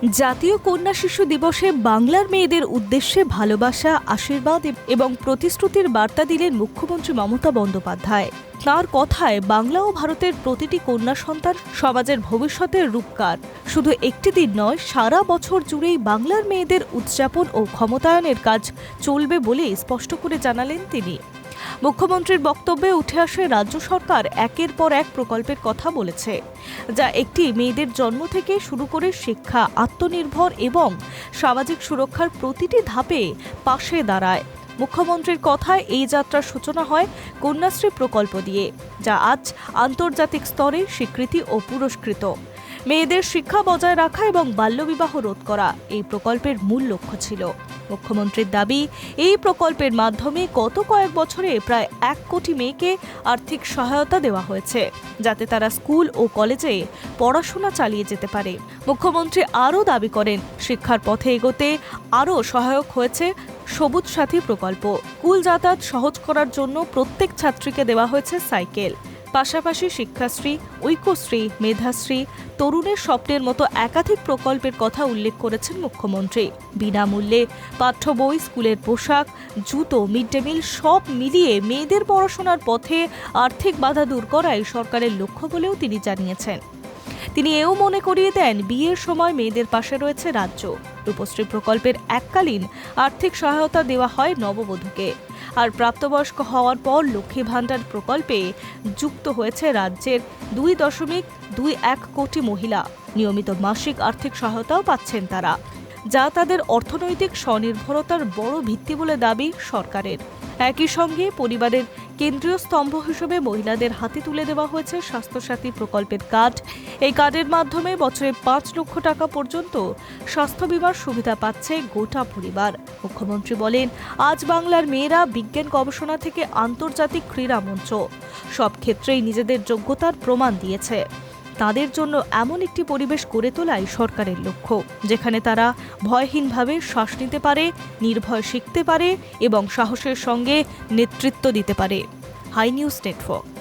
জাতীয় কন্যা শিশু দিবসে বাংলার মেয়েদের উদ্দেশ্যে ভালোবাসা, আশীর্বাদ এবং প্রতিশ্রুতির বার্তা দিলেন মুখ্যমন্ত্রী মমতা বন্দ্যোপাধ্যায়। তাঁর কথায় বাংলা ও ভারতের প্রতিটি কন্যা সন্তান সমাজের ভবিষ্যতের রূপকার। শুধু একটি দিন নয়, সারা বছর জুড়েই বাংলার মেয়েদের উদযাপন ও ক্ষমতায়নের কাজ চলবে বলে স্পষ্ট করে জানালেন তিনি। মুখ্যমন্ত্রীর বক্তব্যে উঠে আসে রাজ্য সরকার একের পর এক প্রকল্পের কথা বলেছে, যা একটি মেয়েদের জন্ম থেকে শুরু করে শিক্ষা, আত্মনির্ভর এবং সামাজিক সুরক্ষার প্রতিটি ধাপে পাশে দাঁড়ায়। মুখ্যমন্ত্রীর কথায় এই যাত্রার সূচনা হয় কন্যাশ্রী প্রকল্প দিয়ে, যা আজ আন্তর্জাতিক স্তরে স্বীকৃতি ও পুরস্কৃত। মেয়েদের শিক্ষা বজায় রাখা এবং বাল্যবিবাহ রোধ করা এই প্রকল্পের মূল লক্ষ্য ছিল। মুখ্যমন্ত্রীর দাবি, এই প্রকল্পের মাধ্যমে গত কয়েক বছরে প্রায় 1 কোটি মেয়েকে আর্থিক সহায়তা দেওয়া হয়েছে, যাতে তারা স্কুল ও কলেজে পড়াশোনা চালিয়ে যেতে পারে। মুখ্যমন্ত্রী আরও দাবি করেন, শিক্ষার পথে এগোতে আরও সহায়ক হয়েছে সবুজ সাথী প্রকল্প। স্কুল যাতায়াত সহজ করার জন্য প্রত্যেক ছাত্রীকে দেওয়া হয়েছে সাইকেল। পাশাপাশি শিক্ষাশ্রী, ঐক্যশ্রী, মেধাশ্রী, তরুণের স্বপ্নের মতো একাধিক প্রকল্পের কথা উল্লেখ করেছেন মুখ্যমন্ত্রী। বিনামূল্যে পাঠ্য বই, স্কুলের পোশাক, জুতো, মিড ডে মিল সব মিলিয়ে মেয়েদের পড়াশোনার পথে আর্থিক বাধা দূর করাই সরকারের লক্ষ্য বলেও তিনি জানিয়েছেন। তিনি এও মনে করিয়ে দেন, বিয়ের সময় মেয়েদের পাশে রয়েছে রাজ্য। রূপশ্রী প্রকল্পের এককালীন আর্থিক সহায়তা দেওয়া হয় নববধূকে, আর প্রাপ্তবয়স্ক হওয়ার পর লক্ষ্মী ভাণ্ডার প্রকল্পে যুক্ত হয়েছে রাজ্যের 2.21 কোটি মহিলা। নিয়মিত মাসিক আর্থিক সহায়তাও পাচ্ছেন তারা, যা তাদের অর্থনৈতিক স্বনির্ভরতার বড় ভিত্তি বলে দাবি সরকারের। একই সঙ্গে পরিবারের কেন্দ্রীয় স্তম্ভ হিসেবে মহিলাদের হাতে তুলে দেওয়া হয়েছে স্বাস্থ্যসাথী প্রকল্পের কার্ড। এই কার্ডের মাধ্যমে বছরে 5 লক্ষ টাকা পর্যন্ত স্বাস্থ্য বীমার সুবিধা পাচ্ছে গোটা পরিবার। মুখ্যমন্ত্রী বলেন, আজ বাংলার মেয়েরা বিজ্ঞান গবেষণা থেকে আন্তর্জাতিক ক্রীড়া মঞ্চ সব ক্ষেত্রেই নিজেদের যোগ্যতার প্রমাণ দিয়েছে। তাদের জন্য এমন একটি পরিবেশ গড়ে তোলাই সরকারের লক্ষ্য, যেখানে তারা ভয়হীনভাবে শ্বাস নিতে পারে, নির্ভয় শিখতে পারে এবং সাহসের সঙ্গে নেতৃত্ব দিতে পারে। Hi news network.